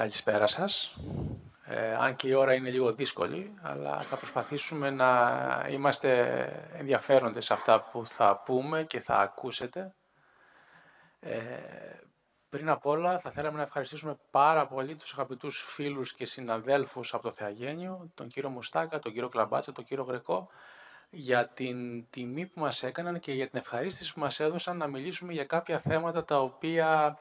Καλησπέρα σας. Αν και η ώρα είναι λίγο δύσκολη, αλλά θα προσπαθήσουμε να είμαστε ενδιαφέροντες σε αυτά που θα πούμε και θα ακούσετε. Πριν απ' όλα, θα θέλαμε να ευχαριστήσουμε πάρα πολύ τους αγαπητούς φίλους και συναδέλφους από το Θεαγένειο, τον κύριο Μουστάκα, τον κύριο Κλαμπάτσα, τον κύριο Γρεκό, για την τιμή που μας έκαναν και για την ευχαρίστηση που μας έδωσαν να μιλήσουμε για κάποια θέματα τα οποία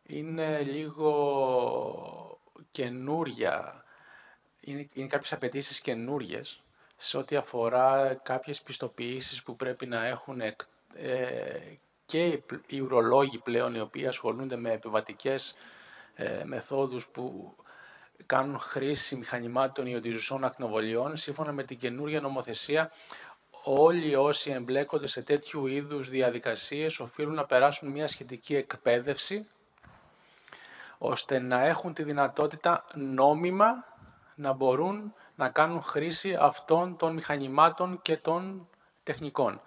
είναι λίγο καινούρια, είναι κάποιες απαιτήσεις καινούριες σε ό,τι αφορά κάποιες πιστοποιήσεις που πρέπει να έχουν και οι ουρολόγοι πλέον, οι οποίοι ασχολούνται με επιβατικές μεθόδους που κάνουν χρήση μηχανημάτων ιοντιζουσών ακτινοβολιών. Σύμφωνα με την καινούργια νομοθεσία, όλοι όσοι εμπλέκονται σε τέτοιου είδους διαδικασίες οφείλουν να περάσουν μια σχετική εκπαίδευση, ώστε να έχουν τη δυνατότητα νόμιμα να μπορούν να κάνουν χρήση αυτών των μηχανημάτων και των τεχνικών.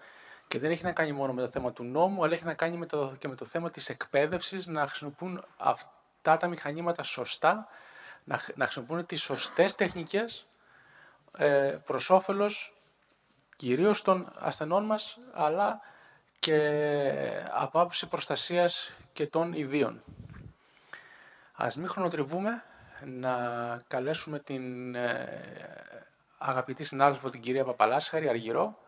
Και δεν έχει να κάνει μόνο με το θέμα του νόμου, αλλά έχει να κάνει και με το θέμα της εκπαίδευσης, να χρησιμοποιούν αυτά τα μηχανήματα σωστά, να χρησιμοποιούν τις σωστές τεχνικές προς όφελος κυρίως των ασθενών μας, αλλά και από άποψη προστασίας και των ιδίων. Ας μην χρονοτριβούμε, να καλέσουμε την αγαπητή συνάδελφο την κυρία Παπαλάσχαρη Αργυρό,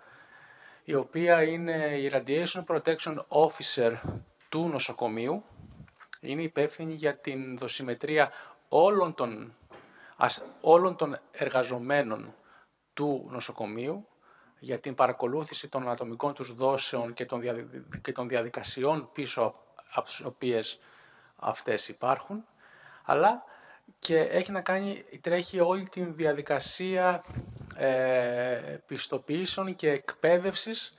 η οποία είναι η Radiation Protection Officer του νοσοκομείου. Είναι υπεύθυνη για την δοσιμετρία όλων των εργαζομένων του νοσοκομείου, για την παρακολούθηση των ανατομικών τους δόσεων και των διαδικασιών πίσω από τις οποίες αυτές υπάρχουν, αλλά και έχει να κάνει, τρέχει όλη τη διαδικασία πιστοποιήσεων και εκπαίδευσης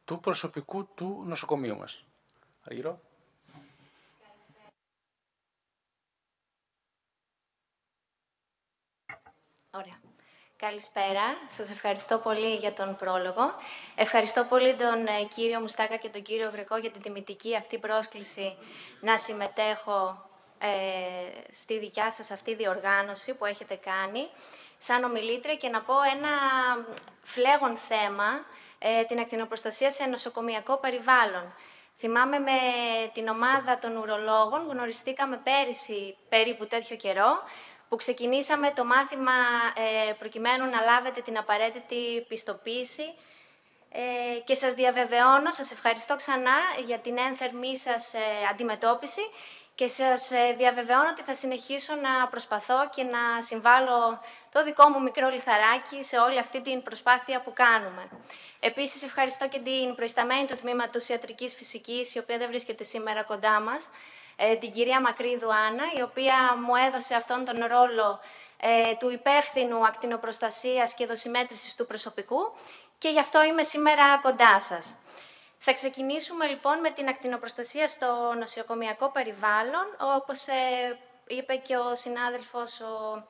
του προσωπικού του νοσοκομείου μας. Αργυρό. Ωραία. Καλησπέρα. Σας ευχαριστώ πολύ για τον πρόλογο. Ευχαριστώ πολύ τον κύριο Μουστάκα και τον κύριο Γρεκό για την τιμητική αυτή πρόσκληση να συμμετέχω στη δικιά σας αυτή διοργάνωση που έχετε κάνει σαν ομιλήτρια και να πω ένα φλέγον θέμα, την ακτινοπροστασία σε νοσοκομιακό περιβάλλον. Θυμάμαι με την ομάδα των ουρολόγων, γνωριστήκαμε πέρυσι περίπου τέτοιο καιρό, που ξεκινήσαμε το μάθημα προκειμένου να λάβετε την απαραίτητη πιστοποίηση και σας διαβεβαιώνω, σας ευχαριστώ ξανά για την ένθερμή σας αντιμετώπιση και σας διαβεβαιώνω ότι θα συνεχίσω να προσπαθώ και να συμβάλλω το δικό μου μικρό λιθαράκι σε όλη αυτή την προσπάθεια που κάνουμε. Επίσης, ευχαριστώ και την προϊσταμένη του Τμήματος Ιατρικής Φυσικής, η οποία δεν βρίσκεται σήμερα κοντά μας, την κυρία Μακρύδου Άννα, η οποία μου έδωσε αυτόν τον ρόλο του υπεύθυνου ακτινοπροστασίας και δοσιμέτρησης του προσωπικού και γι' αυτό είμαι σήμερα κοντά σας. Θα ξεκινήσουμε λοιπόν με την ακτινοπροστασία στο νοσοκομιακό περιβάλλον. Όπως είπε και ο συνάδελφος ο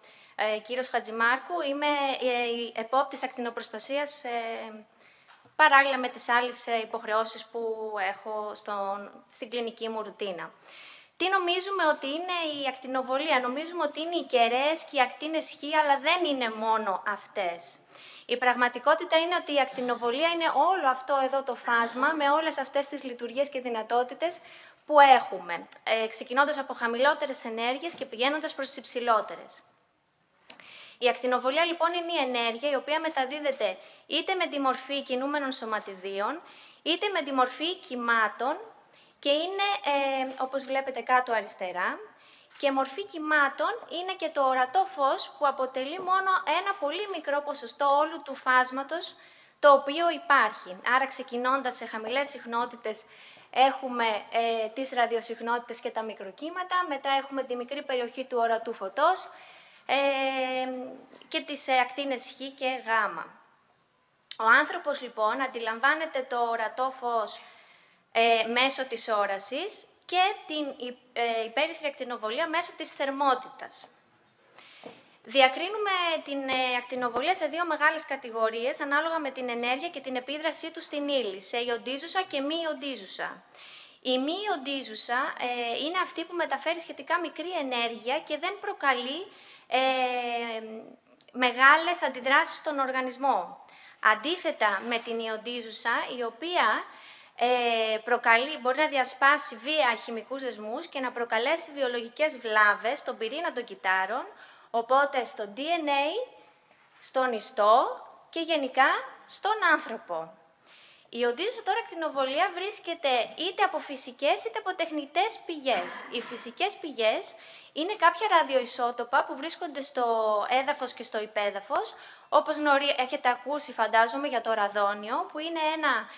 κύριος Χατζημάρκου, είμαι η επόπτης ακτινοπροστασίας παράλληλα με τις άλλες υποχρεώσεις που έχω στην κλινική μου ρουτίνα. Τι νομίζουμε ότι είναι η ακτινοβολία? Νομίζουμε ότι είναι οι κεραίες και οι ακτίνες Χ, αλλά δεν είναι μόνο αυτές. Η πραγματικότητα είναι ότι η ακτινοβολία είναι όλο αυτό εδώ το φάσμα με όλες αυτές τις λειτουργίες και δυνατότητες που έχουμε, ξεκινώντας από χαμηλότερες ενέργειες και πηγαίνοντας προς τις υψηλότερες. Η ακτινοβολία λοιπόν είναι η ενέργεια η οποία μεταδίδεται είτε με τη μορφή κινούμενων σωματιδίων, είτε με τη μορφή κυμάτων και είναι, όπως βλέπετε κάτω αριστερά, και μορφή κυμάτων είναι και το ορατό φως που αποτελεί μόνο ένα πολύ μικρό ποσοστό όλου του φάσματος το οποίο υπάρχει. Άρα ξεκινώντας σε χαμηλές συχνότητες έχουμε τις ραδιοσυχνότητες και τα μικροκύματα, μετά έχουμε τη μικρή περιοχή του ορατού φωτός και τις ακτίνες Χ και Γ. Ο άνθρωπος λοιπόν αντιλαμβάνεται το ορατό φως μέσω της όρασης και την υπέρυθρη ακτινοβολία μέσω της θερμότητας. Διακρίνουμε την ακτινοβολία σε δύο μεγάλες κατηγορίες ανάλογα με την ενέργεια και την επίδρασή του στην ύλη, σε ιοντίζουσα και μη ιοντίζουσα. Η μη ιοντίζουσα είναι αυτή που μεταφέρει σχετικά μικρή ενέργεια και δεν προκαλεί μεγάλες αντιδράσεις στον οργανισμό. Αντίθετα με την ιοντίζουσα, η οποία μπορεί να διασπάσει βία χημικούς δεσμούς και να προκαλέσει βιολογικές βλάβες στον πυρήνα των κυττάρων, οπότε στο DNA, στον ιστό και γενικά στον άνθρωπο. Η ιοντίζουσα τώρα ακτινοβολία βρίσκεται είτε από φυσικές είτε από τεχνητές πηγές. Οι φυσικές πηγές είναι κάποια ραδιοϊσότοπα που βρίσκονται στο έδαφος και στο υπέδαφος, όπως έχετε ακούσει φαντάζομαι για το ραδόνιο, που είναι ένα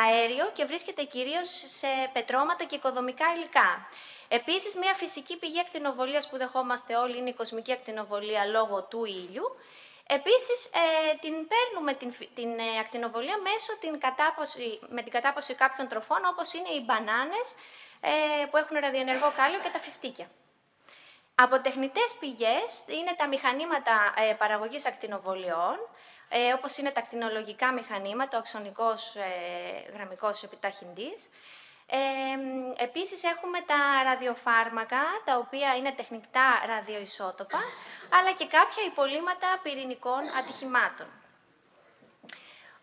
αέριο και βρίσκεται κυρίως σε πετρώματα και οικοδομικά υλικά. Επίσης, μια φυσική πηγή ακτινοβολίας που δεχόμαστε όλοι είναι η κοσμική ακτινοβολία λόγω του ήλιου. Επίσης, την παίρνουμε την ακτινοβολία με την κατάπαυση κάποιων τροφών, όπως είναι οι μπανάνες που έχουν ραδιενεργό κάλιο και τα φιστίκια. Από τεχνητές πηγές είναι τα μηχανήματα παραγωγής ακτινοβολιών, όπως είναι τα ακτινολογικά μηχανήματα, ο αξονικός γραμμικός επιταχυντής. Επίσης έχουμε τα ραδιοφάρμακα, τα οποία είναι τεχνητά ραδιοϊσότοπα, αλλά και κάποια υπολείμματα πυρηνικών ατυχημάτων.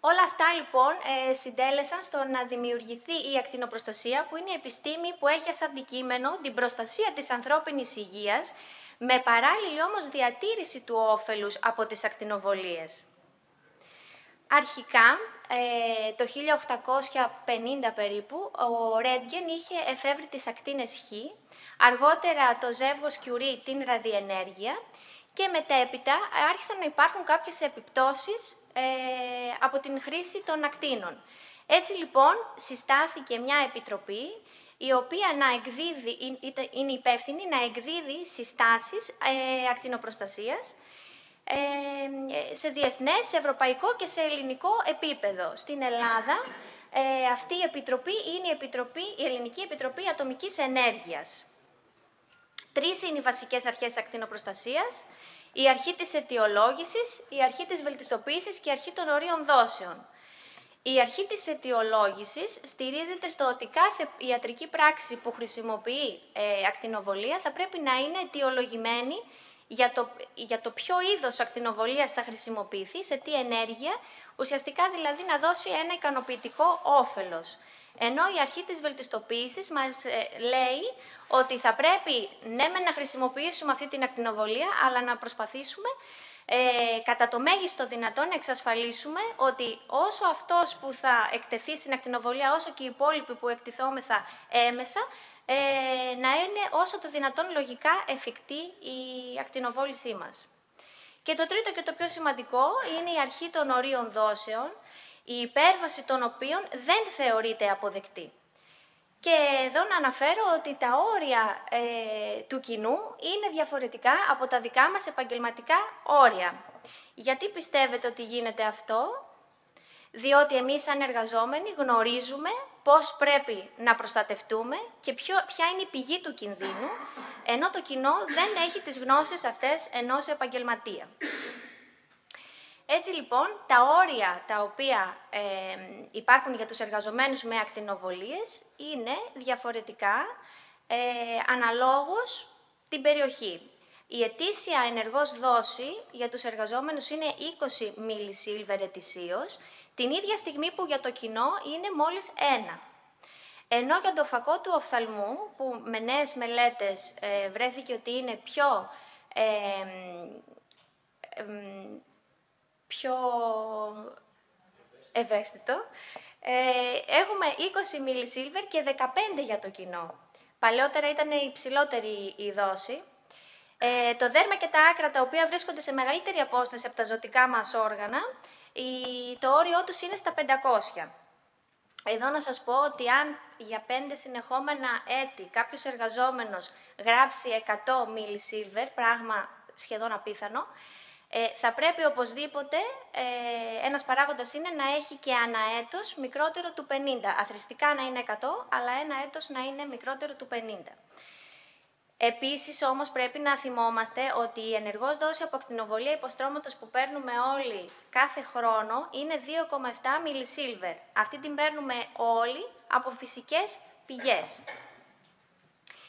Όλα αυτά λοιπόν συντέλεσαν στο να δημιουργηθεί η ακτινοπροστασία, που είναι η επιστήμη που έχει ως αντικείμενο την προστασία της ανθρώπινης υγείας, με παράλληλη όμως διατήρηση του όφελους από τις ακτινοβολίες. Αρχικά, το 1850 περίπου, ο Ρέντγεν είχε εφεύρει τις ακτίνες Χ, αργότερα το ζεύγος Κιουρί την ραδιενέργεια και μετέπειτα άρχισαν να υπάρχουν κάποιες επιπτώσεις από την χρήση των ακτίνων. Έτσι λοιπόν συστάθηκε μια επιτροπή η οποία είναι υπεύθυνη να εκδίδει συστάσεις ακτινοπροστασίας σε διεθνές, σε ευρωπαϊκό και σε ελληνικό επίπεδο. Στην Ελλάδα αυτή η επιτροπή είναι η Ελληνική Επιτροπή Ατομικής Ενέργειας. 3 είναι οι βασικές αρχές ακτινοπροστασίας: η αρχή της αιτιολόγησης, η αρχή της βελτιστοποίησης και η αρχή των ορίων δόσεων. Η αρχή της αιτιολόγησης στηρίζεται στο ότι κάθε ιατρική πράξη που χρησιμοποιεί ακτινοβολία θα πρέπει να είναι αιτιολογημένη για το ποιο είδος ακτινοβολίας θα χρησιμοποιηθεί, σε τι ενέργεια, ουσιαστικά δηλαδή να δώσει ένα ικανοποιητικό όφελος. Ενώ η αρχή της βελτιστοποίησης μας λέει ότι θα πρέπει ναι να χρησιμοποιήσουμε αυτή την ακτινοβολία, αλλά να προσπαθήσουμε κατά το μέγιστο δυνατόν να εξασφαλίσουμε ότι όσο αυτός που θα εκτεθεί στην ακτινοβολία, όσο και οι υπόλοιποι που εκτιθόμεθα έμεσα, να είναι όσο το δυνατόν λογικά εφικτή η ακτινοβόλησή μας. Και το τρίτο και το πιο σημαντικό είναι η αρχή των ορίων δόσεων, η υπέρβαση των οποίων δεν θεωρείται αποδεκτή. Και εδώ να αναφέρω ότι τα όρια του κοινού είναι διαφορετικά από τα δικά μας επαγγελματικά όρια. Γιατί πιστεύετε ότι γίνεται αυτό? Διότι εμείς σαν εργαζόμενοι γνωρίζουμε πώς πρέπει να προστατευτούμε και ποια είναι η πηγή του κινδύνου, ενώ το κοινό δεν έχει τις γνώσεις αυτές ενός επαγγελματία. Έτσι λοιπόν, τα όρια τα οποία υπάρχουν για τους εργαζομένους με ακτινοβολίες είναι διαφορετικά αναλόγως την περιοχή. Η ετήσια ενεργός δόση για τους εργαζόμενους είναι 20 μιλισίλβερ ετησίως, την ίδια στιγμή που για το κοινό είναι μόλις 1. Ενώ για το φακό του οφθαλμού, που με νέες μελέτες βρέθηκε ότι είναι πιο ευαίσθητο, έχουμε 20 μιλισίλβερ και 15 για το κοινό. Παλαιότερα ήταν υψηλότερη η δόση. Το δέρμα και τα άκρα, τα οποία βρίσκονται σε μεγαλύτερη απόσταση από τα ζωτικά μας όργανα, το όριό τους είναι στα 500. Εδώ να σας πω ότι αν για 5 συνεχόμενα έτη κάποιος εργαζόμενος γράψει 100 μιλισίλβερ, πράγμα σχεδόν απίθανο, θα πρέπει οπωσδήποτε ένας παράγοντας είναι να έχει και ανά έτος μικρότερο του 50. Αθροιστικά να είναι 100, αλλά ένα έτος να είναι μικρότερο του 50. Επίσης, όμως, πρέπει να θυμόμαστε ότι η ενεργός δόση από ακτινοβολία υποστρώματος που παίρνουμε όλοι κάθε χρόνο είναι 2,7 μιλισίλβερ. Αυτή την παίρνουμε όλοι από φυσικές πηγές.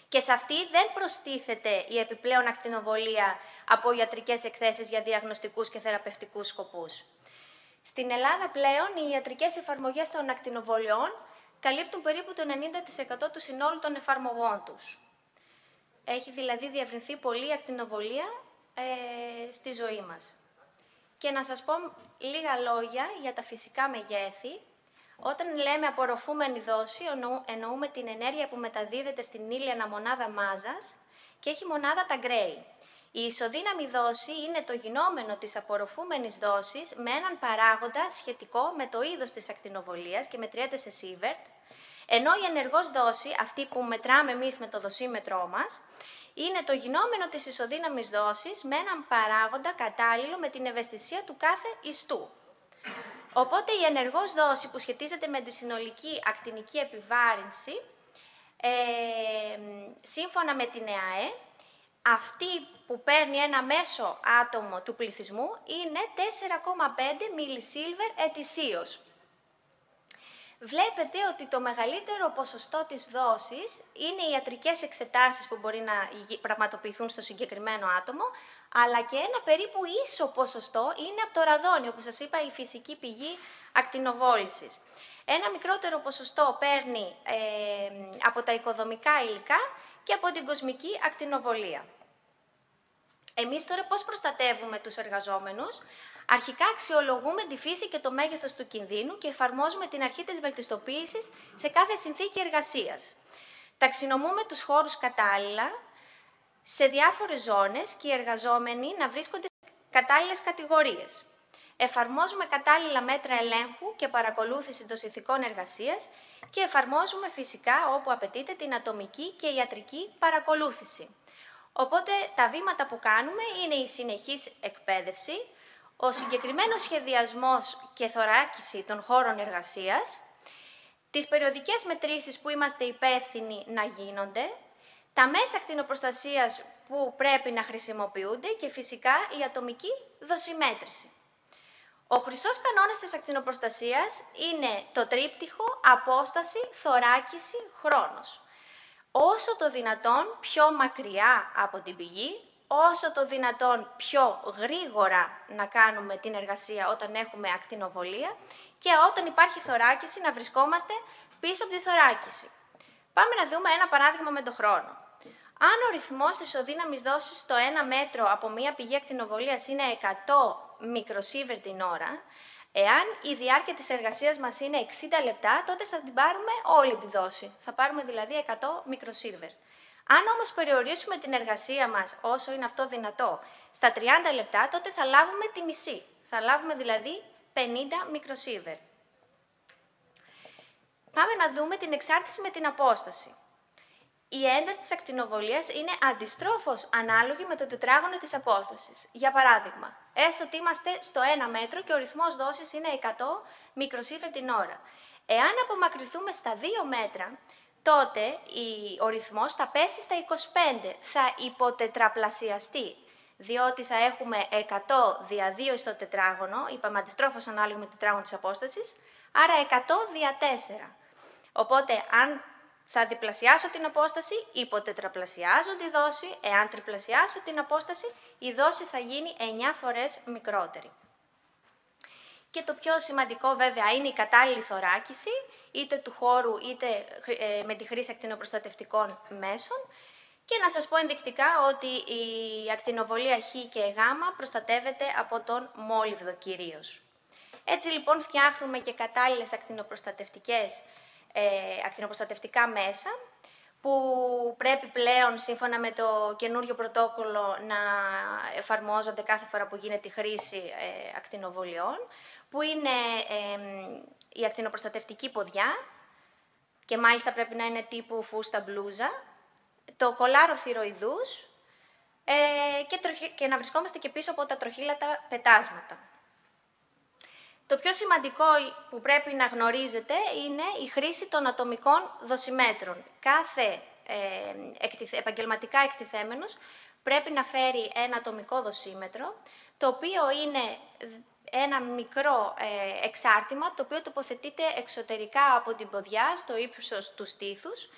Και σε αυτή δεν προστίθεται η επιπλέον ακτινοβολία από ιατρικές εκθέσεις για διαγνωστικούς και θεραπευτικούς σκοπούς. Στην Ελλάδα πλέον οι ιατρικές εφαρμογές των ακτινοβολιών καλύπτουν περίπου το 90% του συνόλου των εφαρμογών τους. Έχει δηλαδή διευρυνθεί πολύ η ακτινοβολία στη ζωή μας. Και να σας πω λίγα λόγια για τα φυσικά μεγέθη. Όταν λέμε απορροφούμενη δόση, εννοούμε την ενέργεια που μεταδίδεται στην ήλια μονάδα μάζας και έχει μονάδα τα Gray. Η ισοδύναμη δόση είναι το γινόμενο της απορροφούμενης δόσης με έναν παράγοντα σχετικό με το είδος της ακτινοβολίας και μετριέται σε Sievert, ενώ η ενεργός δόση, αυτή που μετράμε εμείς με το δοσίμετρό μας, είναι το γινόμενο της ισοδύναμης δόσης με έναν παράγοντα κατάλληλο με την ευαισθησία του κάθε ιστού. Οπότε η ενεργός δόση που σχετίζεται με τη συνολική ακτινική επιβάρυνση, σύμφωνα με την ΕΑΕ, αυτή που παίρνει ένα μέσο άτομο του πληθυσμού είναι 4,5 μιλισίλβερ ετησίως. Βλέπετε ότι το μεγαλύτερο ποσοστό της δόσης είναι οι ιατρικές εξετάσεις που μπορεί να πραγματοποιηθούν στο συγκεκριμένο άτομο, αλλά και ένα περίπου ίσο ποσοστό είναι από το ραδόνιο, που σας είπα η φυσική πηγή ακτινοβόλησης. Ένα μικρότερο ποσοστό παίρνει από τα οικοδομικά υλικά και από την κοσμική ακτινοβολία. Εμείς τώρα πώς προστατεύουμε τους εργαζόμενους? Αρχικά αξιολογούμε τη φύση και το μέγεθος του κινδύνου και εφαρμόζουμε την αρχή της βελτιστοποίησης σε κάθε συνθήκη εργασίας. Ταξινομούμε τους χώρους κατάλληλα σε διάφορες ζώνες και οι εργαζόμενοι να βρίσκονται σε κατάλληλες κατηγορίες. Εφαρμόζουμε κατάλληλα μέτρα ελέγχου και παρακολούθηση των συνθηκών εργασίας και εφαρμόζουμε φυσικά όπου απαιτείται την ατομική και ιατρική παρακολούθηση. Οπότε τα βήματα που κάνουμε είναι η συνεχής εκπαίδευση, ο συγκεκριμένος σχεδιασμός και θωράκιση των χώρων εργασίας, τις περιοδικές μετρήσεις που είμαστε υπεύθυνοι να γίνονται, τα μέσα ακτινοπροστασίας που πρέπει να χρησιμοποιούνται και φυσικά η ατομική δοσιμέτρηση. Ο χρυσός κανόνας της ακτινοπροστασίας είναι το τρίπτυχο απόσταση, θωράκιση, χρόνος. Όσο το δυνατόν πιο μακριά από την πηγή, όσο το δυνατόν πιο γρήγορα να κάνουμε την εργασία όταν έχουμε ακτινοβολία και όταν υπάρχει θωράκιση να βρισκόμαστε πίσω από τη θωράκιση. Πάμε να δούμε ένα παράδειγμα με τον χρόνο. Αν ο ρυθμός της ισοδύναμης δόσης στο 1 μέτρο από μία πηγή ακτινοβολίας είναι 100 μικροσίβερ την ώρα, εάν η διάρκεια της εργασίας μας είναι 60 λεπτά, τότε θα την πάρουμε όλη τη δόση. Θα πάρουμε δηλαδή 100 μικροσίβερ. Αν όμως περιορίσουμε την εργασία μας όσο είναι αυτό δυνατό στα 30 λεπτά, τότε θα λάβουμε τη μισή. Θα λάβουμε δηλαδή 50 μικροσίβερ. Πάμε να δούμε την εξάρτηση με την απόσταση. Η ένταση της ακτινοβολίας είναι αντιστρόφως ανάλογη με το τετράγωνο της απόστασης. Για παράδειγμα, έστω ότι είμαστε στο 1 μέτρο και ο ρυθμός δόσης είναι 100 μικροσίβερ την ώρα. Εάν απομακρυνθούμε στα 2 μέτρα, τότε ο ρυθμός θα πέσει στα 25, θα υποτετραπλασιαστεί, διότι θα έχουμε 100 δια 2 στο τετράγωνο, είπαμε αντιστρόφως ανάλογα με το τετράγωνο της απόστασης, άρα 100 δια 4. Οπότε, αν θα διπλασιάσω την απόσταση, υποτετραπλασιάζω τη δόση, εάν τριπλασιάσω την απόσταση, η δόση θα γίνει 9 φορές μικρότερη. Και το πιο σημαντικό βέβαια είναι η κατάλληλη θωράκιση, είτε του χώρου είτε με τη χρήση ακτινοπροστατευτικών μέσων. Και να σας πω ενδεικτικά ότι η ακτινοβολία Χ και Γ προστατεύεται από τον μόλιβδο κυρίως. Έτσι λοιπόν φτιάχνουμε και κατάλληλες ακτινοπροστατευτικά μέσα, που πρέπει πλέον σύμφωνα με το καινούριο πρωτόκολλο να εφαρμόζονται κάθε φορά που γίνεται η χρήση ακτινοβολιών, που είναι η ακτινοπροστατευτική ποδιά και μάλιστα πρέπει να είναι τύπου φούστα μπλούζα, το κολάρο θυροειδούς και να βρισκόμαστε και πίσω από τα τροχύλατα πετάσματα. Το πιο σημαντικό που πρέπει να γνωρίζετε είναι η χρήση των ατομικών δοσιμέτρων. Κάθε επαγγελματικά εκτιθέμενους πρέπει να φέρει ένα ατομικό δοσίμετρο, το οποίο είναι ένα μικρό εξάρτημα, το οποίο τοποθετείται εξωτερικά από την ποδιά, στο ύψος του στήθους,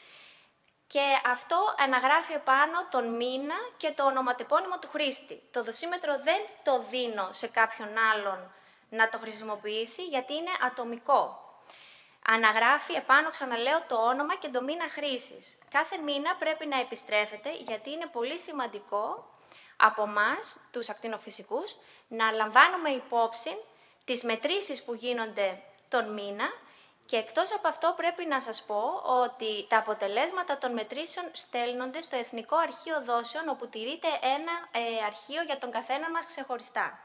και αυτό αναγράφει επάνω τον μήνα και το ονοματεπώνυμο του χρήστη. Το δοσίμετρο δεν το δίνω σε κάποιον άλλον να το χρησιμοποιήσει, γιατί είναι ατομικό. Αναγράφει επάνω, ξαναλέω, το όνομα και το μήνα χρήσης. Κάθε μήνα πρέπει να επιστρέφεται, γιατί είναι πολύ σημαντικό από εμάς, τους ακτινοφυσικούς, να λαμβάνουμε υπόψη τις μετρήσεις που γίνονται τον μήνα, και εκτός από αυτό πρέπει να σας πω ότι τα αποτελέσματα των μετρήσεων στέλνονται στο Εθνικό Αρχείο Δόσεων, όπου τηρείται ένα αρχείο για τον καθένα μας ξεχωριστά.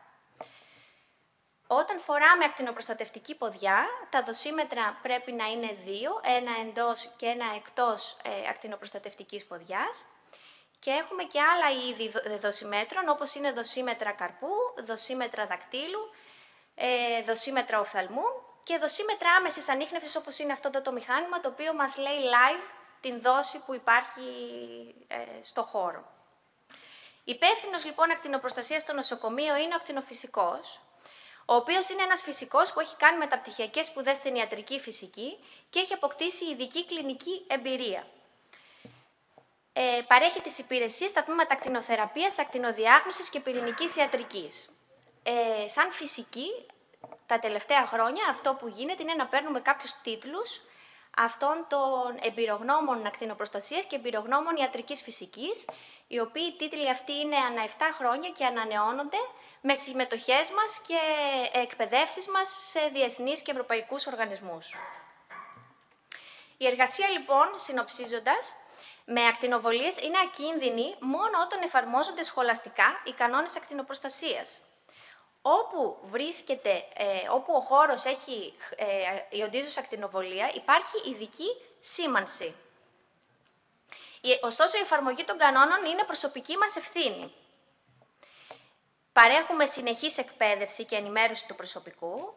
Όταν φοράμε ακτινοπροστατευτική ποδιά, τα δοσίμετρα πρέπει να είναι δύο, ένα εντός και ένα εκτός ακτινοπροστατευτικής ποδιάς. Και έχουμε και άλλα είδη δοσιμέτρων, όπως είναι δοσίμετρα καρπού, δοσίμετρα δακτύλου, δοσίμετρα οφθαλμού και δοσίμετρα άμεσης ανίχνευσης, όπως είναι αυτό το μηχάνημα, το οποίο μας λέει live την δόση που υπάρχει στο χώρο. Υπεύθυνος λοιπόν ακτινοπροστασίας στο νοσοκομείο είναι ο ακτινοφυσικός, ο οποίος είναι ένας φυσικός που έχει κάνει μεταπτυχιακές σπουδές στην ιατρική φυσική και έχει αποκτήσει ειδική κλινική εμπειρία. Παρέχει τις υπηρεσίες στα τμήματα ακτινοθεραπείας, ακτινοδιάγνωσης και πυρηνικής ιατρικής. Σαν φυσική, τα τελευταία χρόνια αυτό που γίνεται είναι να παίρνουμε κάποιους τίτλους αυτών των εμπειρογνώμων ακτινοπροστασίας και εμπειρογνώμων ιατρικής φυσικής, οι οποίοι τίτλοι αυτοί είναι ανά 7 χρόνια και ανανεώνονται με συμμετοχές μας και εκπαιδεύσεις μας σε διεθνείς και ευρωπαϊκούς οργανισμούς. Η εργασία λοιπόν, συνοψίζοντας, με ακτινοβολίες είναι ακίνδυνη μόνο όταν εφαρμόζονται σχολαστικά οι κανόνες ακτινοπροστασίας. Όπου ο χώρος έχει ιοντίζουσα ακτινοβολία, υπάρχει ειδική σήμανση. Ωστόσο, η εφαρμογή των κανόνων είναι προσωπική μας ευθύνη. Παρέχουμε συνεχής εκπαίδευση και ενημέρωση του προσωπικού.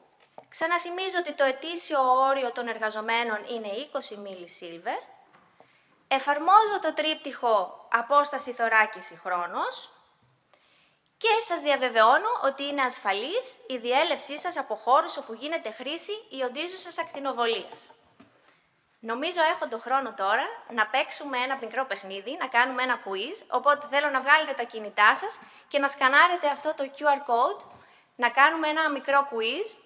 Ξαναθυμίζω ότι το ετήσιο όριο των εργαζομένων είναι 20 μιλισίλβερ. Εφαρμόζω το τρίπτυχο απόσταση θωράκιση χρόνος και σας διαβεβαιώνω ότι είναι ασφαλής η διέλευσή σας από χώρους όπου γίνεται χρήση ιοντίζουσας ακτινοβολίας. Νομίζω έχω τον χρόνο τώρα να παίξουμε ένα μικρό παιχνίδι, να κάνουμε ένα quiz, οπότε θέλω να βγάλετε τα κινητά σας και να σκανάρετε αυτό το QR code, να κάνουμε ένα μικρό quiz.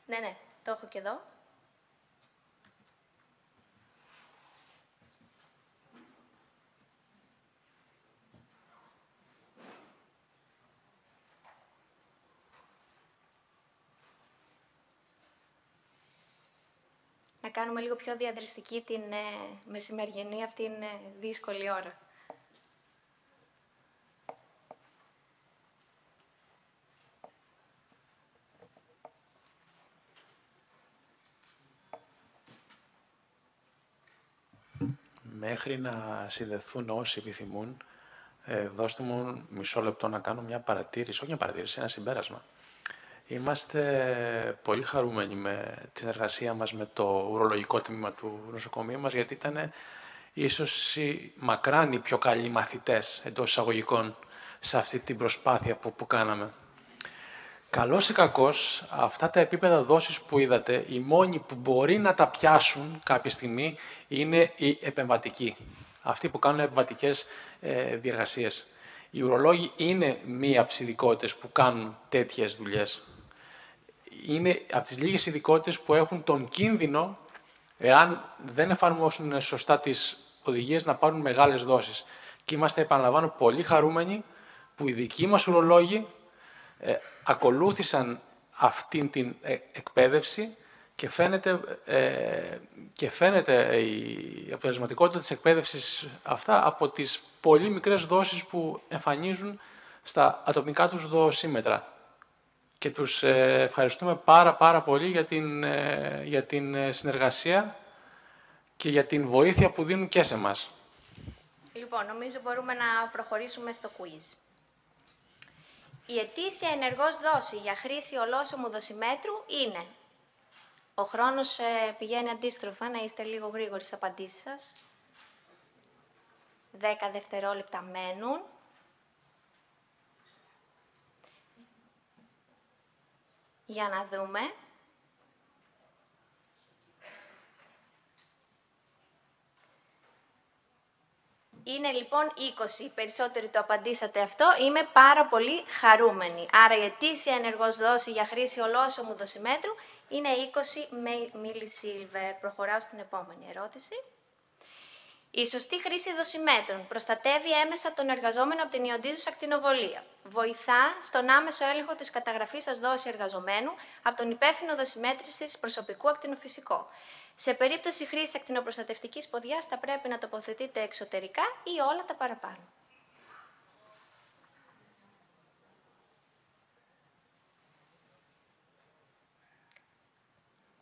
Ναι, το έχω και εδώ. Να κάνουμε λίγο πιο διαδραστική την μεσημεριανή αυτήν δύσκολη ώρα. Μέχρι να συνδεθούν όσοι επιθυμούν, δώστε μου μισό λεπτό να κάνω μια παρατήρηση, όχι μια παρατήρηση, ένα συμπέρασμα. Είμαστε πολύ χαρούμενοι με την εργασία μας με το ουρολογικό τμήμα του νοσοκομείου μας, γιατί ήταν ίσως μακράν οι πιο καλοί μαθητές, εντός εισαγωγικών, σε αυτή την προσπάθεια που κάναμε. Καλώς ή κακώς, αυτά τα επίπεδα δόσης που είδατε, οι μόνοι που μπορεί να τα πιάσουν κάποια στιγμή είναι οι επεμβατικοί. Αυτοί που κάνουν επεμβατικές διεργασίες. Οι ουρολόγοι είναι μία από τις ειδικότητες που κάνουν τέτοιες δουλειές. Είναι από τις λίγες ειδικότητες που έχουν τον κίνδυνο, εάν δεν εφαρμόσουν σωστά τις οδηγίες, να πάρουν μεγάλες δόσεις. Και είμαστε, επαναλαμβάνω, πολύ χαρούμενοι που οι δικοί μας ουρολόγοι ακολούθησαν αυτήν την εκπαίδευση και φαίνεται η αποτελεσματικότητα της εκπαίδευσης αυτά από τις πολύ μικρές δόσεις που εμφανίζουν στα ατομικά τους δοσίμετρα. Και τους ευχαριστούμε πάρα πολύ για την συνεργασία και για την βοήθεια που δίνουν και σε εμάς. Λοιπόν, νομίζω μπορούμε να προχωρήσουμε στο quiz. Η ετήσια ενεργός δόση για χρήση ολόσωμου δοσιμέτρου είναι... Ο χρόνος πηγαίνει αντίστροφα, να είστε λίγο γρήγοροι στις απαντήσεις σας. 10 δευτερόλεπτα μένουν. Για να δούμε. Είναι λοιπόν 20. Περισσότεροι το απαντήσατε αυτό. Είμαι πάρα πολύ χαρούμενη. Άρα η ετήσια ενεργός δόση για χρήση ολόσωμου δοσιμέτρου είναι 20 μιλισίλβερ. Προχωράω στην επόμενη ερώτηση. Η σωστή χρήση δοσιμέτρων προστατεύει έμεσα τον εργαζόμενο από την ιοντίζουσα ακτινοβολία. Βοηθά στον άμεσο έλεγχο της καταγραφής σας δόση εργαζομένου από τον υπεύθυνο δοσιμέτρησης προσωπικού ακτινοφυσικό. Σε περίπτωση χρήσης ακτινοπροστατευτικής ποδιάς θα πρέπει να τοποθετείτε εξωτερικά ή όλα τα παραπάνω.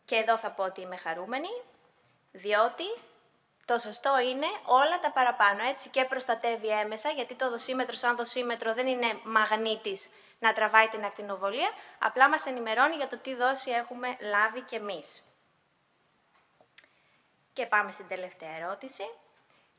Και εδώ θα πω ότι είμαι χαρούμενη, διότι το σωστό είναι όλα τα παραπάνω, έτσι, και προστατεύει έμεσα, γιατί το δοσίμετρο σαν δοσίμετρο δεν είναι μαγνήτης να τραβάει την ακτινοβολία, απλά μας ενημερώνει για το τι δόση έχουμε λάβει κι εμείς. Και πάμε στην τελευταία ερώτηση.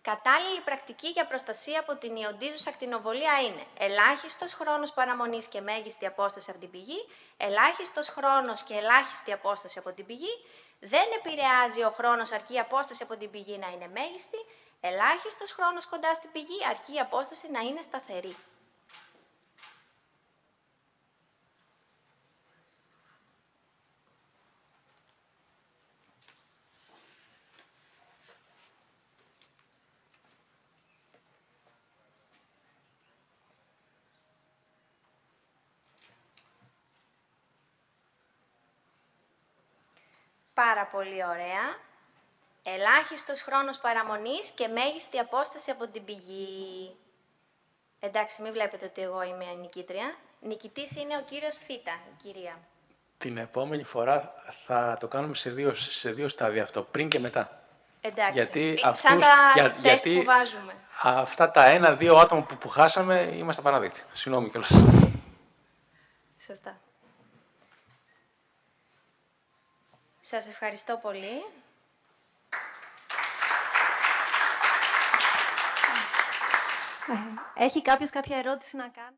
Κατάλληλη πρακτική για προστασία από την ιοντίζουσα ακτινοβολία είναι ελάχιστος χρόνος παραμονής και μέγιστη απόσταση από την πηγή, ελάχιστος χρόνος και ελάχιστη απόσταση από την πηγή, δεν επηρεάζει ο χρόνος αρκεί η απόσταση από την πηγή να είναι μέγιστη, ελάχιστος χρόνος κοντά στην πηγή αρκεί η απόσταση να είναι σταθερή. Πάρα πολύ ωραία. Ελάχιστος χρόνος παραμονής και μέγιστη απόσταση από την πηγή. Εντάξει, μην βλέπετε ότι εγώ είμαι η νικήτρια. Νικητής είναι ο κύριος Θήτα, η κυρία. Την επόμενη φορά θα το κάνουμε σε δύο στάδια αυτό, πριν και μετά. Εντάξει, γιατί σαν τα τεστ που βάζουμε. Αυτά τα 1-2 άτομα που χάσαμε είμαστε παραδείγματοι. Συγγνώμη κιόλας. Σωστά. Σας ευχαριστώ πολύ. Έχει κάποιος κάποια ερώτηση να κάνει?